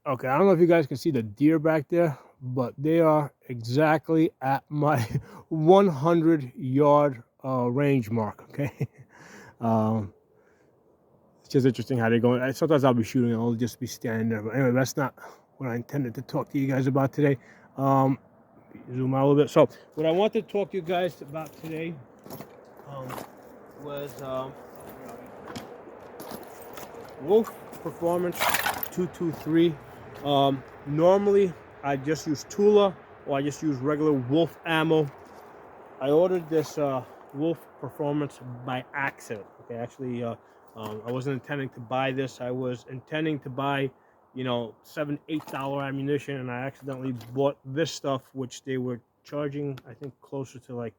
Okay, I don't know if you guys can see the deer back there, but they are exactly at my 100-yard range mark. Okay, um, it's just interesting how they're going. Sometimes I'll be shooting and I'll just be standing there. But anyway, that's not what I intended to talk to you guys about today. Um, Zoom out a little bit. So, what I wanted to talk to you guys about today um, was Wolf Performance 223. Normally, I just use Tula or I just use regular Wolf ammo. I ordered this Wolf Performance by accident. Okay, actually, I wasn't intending to buy this. I was intending to buy, $7, $8 ammunition, and I accidentally bought this stuff, which they were charging, I think, closer to like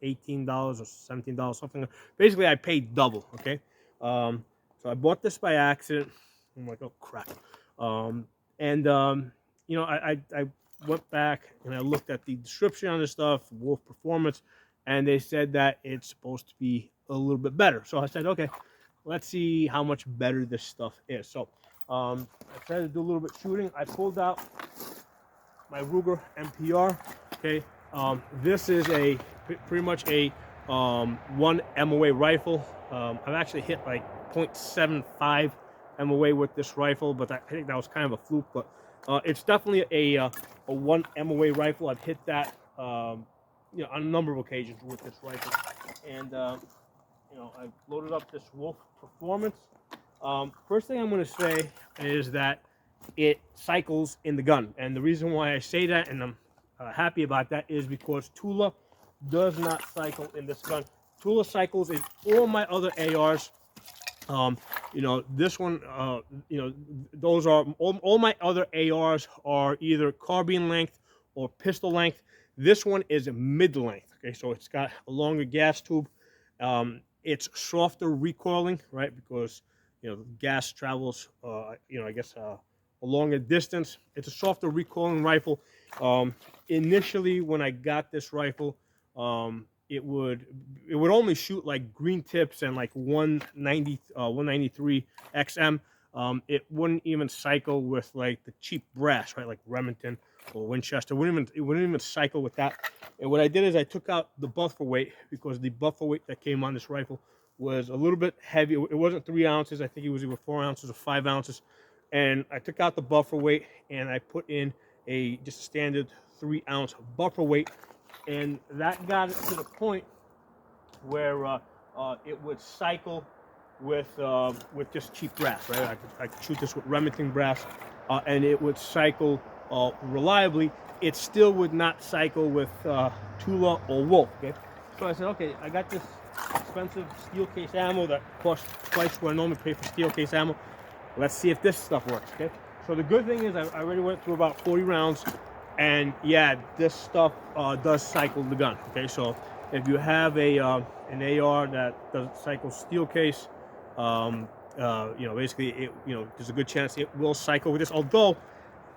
$18 or $17, something. Basically, I paid double. Okay, so I bought this by accident. I'm like, oh crap, and I went back and I looked at the description on this stuff, Wolf Performance, and they said that it's supposed to be a little bit better. So I said, okay, let's see how much better this stuff is. So I tried to do a little bit shooting. I pulled out my Ruger MPR. Okay, this is pretty much a one MOA rifle. I've actually hit like 0.75 MOA with this rifle, but I think that was kind of a fluke. But it's definitely a one MOA rifle. I've hit that on a number of occasions with this rifle, and I've loaded up this Wolf Performance. First thing I'm going to say is that it cycles in the gun, and the reason why I say that, and I'm happy about that, is because Tula does not cycle in this gun. Tula cycles in all my other ARs. This one, those are all my other ARs are either carbine length or pistol length. This one is mid length. Okay, so it's got a longer gas tube. It's softer recoiling, right? Because the gas travels, I guess a longer distance. It's a softer recoiling rifle. Initially, when I got this rifle, it would only shoot like green tips and like 193 XM. It wouldn't even cycle with like the cheap brass, right? Like Remington or Winchester. It wouldn't even cycle with that. And what I did is I took out the buffer weight, because the buffer weight that came on this rifle was a little bit heavy. It wasn't 3 ounces. I think it was either 4 ounces or 5 ounces. And I took out the buffer weight and I put in just a standard 3-ounce buffer weight, and that got it to the point where it would cycle with just cheap brass, right? I could shoot this with Remington brass, and it would cycle reliably. It still would not cycle with Tula or Wolf. Okay, so I said, okay, I got this expensive steel case ammo that costs twice what I normally pay for steel case ammo. Let's see if this stuff works. Okay, so the good thing is I already went through about 40 rounds. And yeah, this stuff does cycle the gun. Okay, so if you have an AR that doesn't cycle steel case, basically there's a good chance it will cycle with this. Although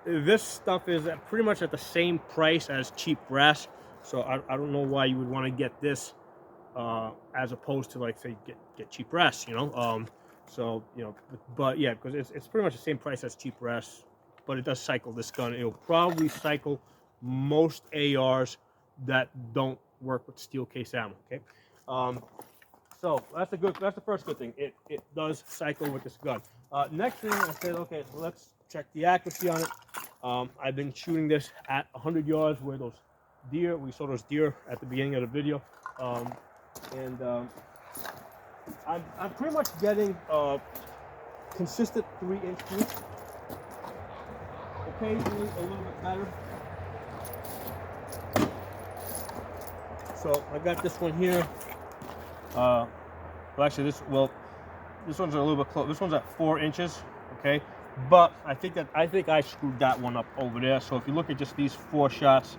this stuff is pretty much at the same price as cheap brass, so I don't know why you would want to get this as opposed to, like, say, get cheap brass. But yeah, because it's pretty much the same price as cheap brass. But it does cycle this gun. It'll probably cycle most ARs that don't work with steel case ammo. Okay, so that's the first good thing. It does cycle with this gun. Next thing, I said, okay, so let's check the accuracy on it. I've been shooting this at 100 yards where we saw those deer at the beginning of the video, and I'm pretty much getting consistent 3-inch shoots. Occasionally a little bit better. So I got this one here. Actually, this one's a little bit close. This one's at 4 inches. Okay, but I think I screwed that one up over there. So if you look at just these 4 shots,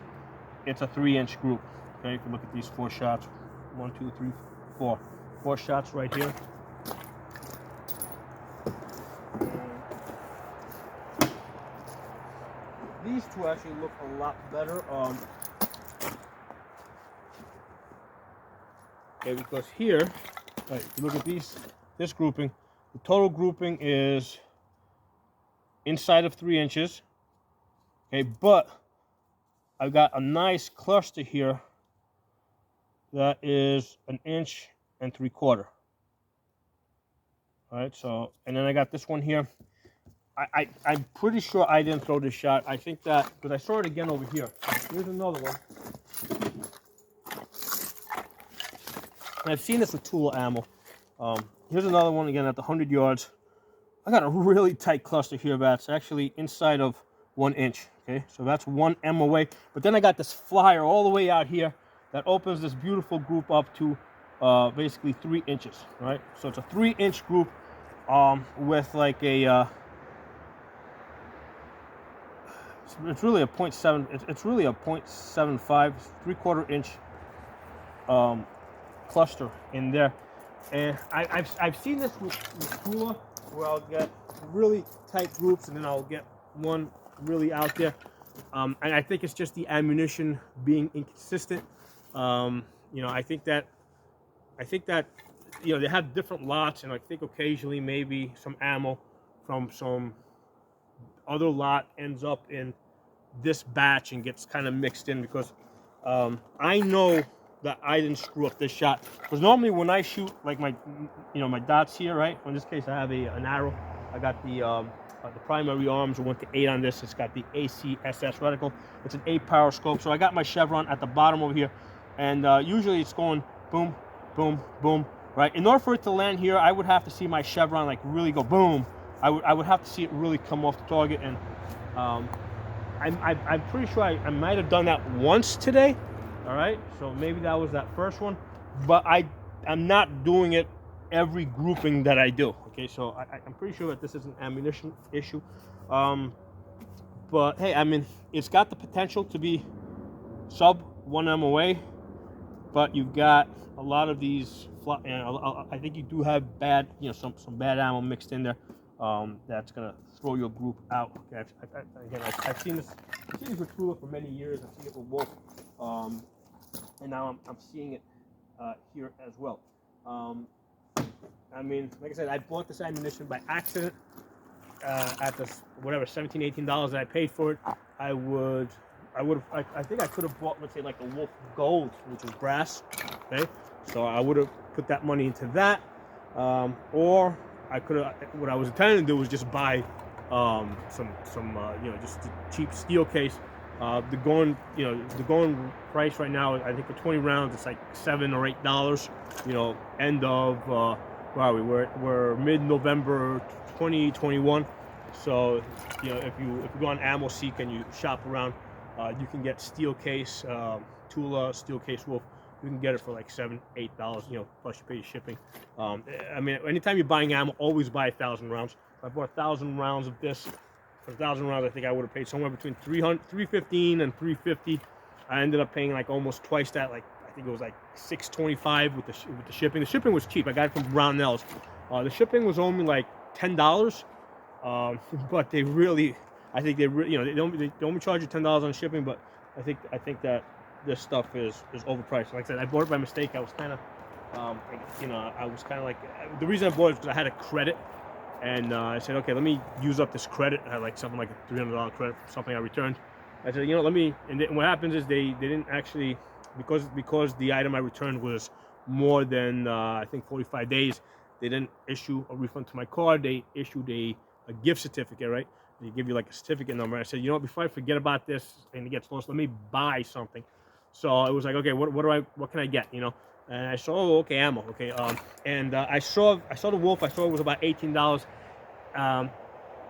it's a 3-inch group. Okay, if you look at these 4 shots, 1, 2, 3, 4, 4 shots right here. These two actually look a lot better. Okay, because here, right, if you look at this grouping, the total grouping is inside of 3 inches. Okay, but I've got a nice cluster here that is 1 3/4 inches. All right, so, and then I got this one here. I'm pretty sure I didn't throw this shot. I think that, because I saw it again over here. Here's another one. And I've seen this with Tula ammo. Here's another one again at the 100 yards. I got a really tight cluster here that's actually inside of 1 inch. Okay, so that's 1 MOA. But then I got this flyer all the way out here that opens this beautiful group up to basically 3 inches. Right, so it's a 3-inch group with like a. It's really a 0.7. It's really a 0.75, 3/4 inch cluster in there, and I've seen this with Tula, where I'll get really tight groups and then I'll get one really out there, and I think it's just the ammunition being inconsistent. You know, I think that you know, they have different lots, and I think occasionally maybe some ammo from some other lot ends up in this batch and gets kind of mixed in, because I know that I didn't screw up this shot, because normally when I shoot like my, you know, my dots here, right? In this case, I have an arrow. I got the primary arms. I went to 8 on this. It's got the ACSS reticle. It's an 8 power scope. So I got my chevron at the bottom over here, and usually it's going boom, boom, boom. Right. In order for it to land here, I would have to see my chevron like really go boom. I would have to see it really come off the target, and I'm pretty sure I might have done that once today. All right, so maybe that was that first one, but I'm not doing it every grouping that I do. Okay, so I'm pretty sure that this is an ammunition issue, but hey, I mean, it's got the potential to be sub 1 MOA, but you've got a lot of these. I think you do have bad, you know, some bad ammo mixed in there. That's gonna throw your group out. Okay, I've seen this with Tula for many years. I've seen it with Wolf, and now I'm seeing it here as well. I mean, like I said, I bought this ammunition by accident at this whatever $17, $18 that I paid for it. I think I could have bought, let's say, like a Wolf Gold, which is brass. Okay, so I would have put that money into that, or I could have. What I was intending to do was just buy some you know, just a cheap steel case. The going price right now, I think for 20 rounds, it's like $7 or $8. You know, end of where are we? We're mid-November 2021. So, you know, if you go on Ammo Seek and you shop around, you can get steel case Tula, steel case Wolf. You can get it for like $7, $8, you know, plus you pay shipping. I mean, anytime you're buying ammo, always buy 1,000 rounds. If I bought 1,000 rounds of this, for 1,000 rounds, I think I would have paid somewhere between $315 and $350. I ended up paying like almost twice that. Like, I think it was like $625 with the shipping. The shipping was cheap. I got it from Brownells. The shipping was only like $10, but they really, I think they really, you know, they only charge you $10 on shipping, but I think that this stuff is overpriced. Like I said, I bought it by mistake. I was kind of, you know, I was kind of like, the reason I bought it is because I had a credit, and I said, okay, let me use up this credit. I had like something like a $300 credit for something I returned. I said, you know, let me, and then what happens is they didn't actually, because the item I returned was more than, I think 45 days, they didn't issue a refund to my card. They issued a gift certificate, right? They give you like a certificate number. I said, you know what, before I forget about this and it gets lost, let me buy something. So it was like, okay, what can I get, you know? And I saw, oh, okay, ammo, okay. And I saw the Wolf. I saw it was about $18.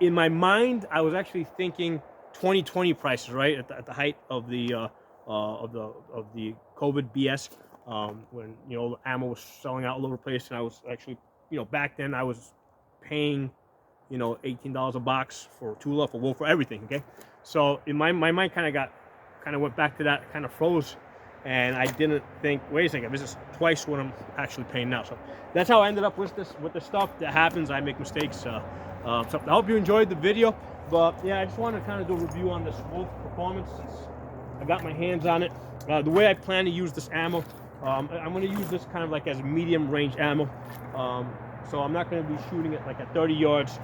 In my mind, I was actually thinking 2020 prices, right, at the height of the COVID BS, when, you know, ammo was selling out all over the place, and I was actually, you know, back then I was paying, you know, $18 a box for Tula, for Wolf, for everything. Okay, so in my mind kind of went back to that, kind of froze, and I didn't think, wait a second, this is twice what I'm actually paying now. So that's how I ended up with this stuff. That happens. I make mistakes. So I hope you enjoyed the video. But yeah, I just wanted to kind of do a review on this Wolf Performance since I got my hands on it. The way I plan to use this ammo, I'm going to use this kind of like as medium range ammo. So I'm not going to be shooting it like at 30 yards.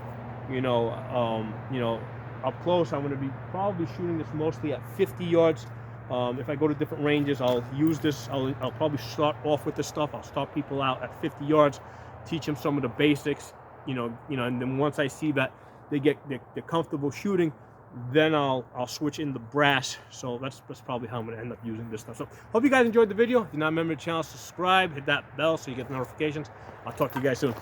I'm up close, I'm going to be probably shooting this mostly at 50 yards. If I go to different ranges, I'll use this. I'll probably start off with this stuff. I'll start people out at 50 yards, teach them some of the basics, and then once I see that they're comfortable shooting, then I'll switch in the brass. So that's probably how I'm going to end up using this stuff. So hope you guys enjoyed the video. If you're not a member of the channel, subscribe, hit that bell so you get notifications. I'll talk to you guys soon.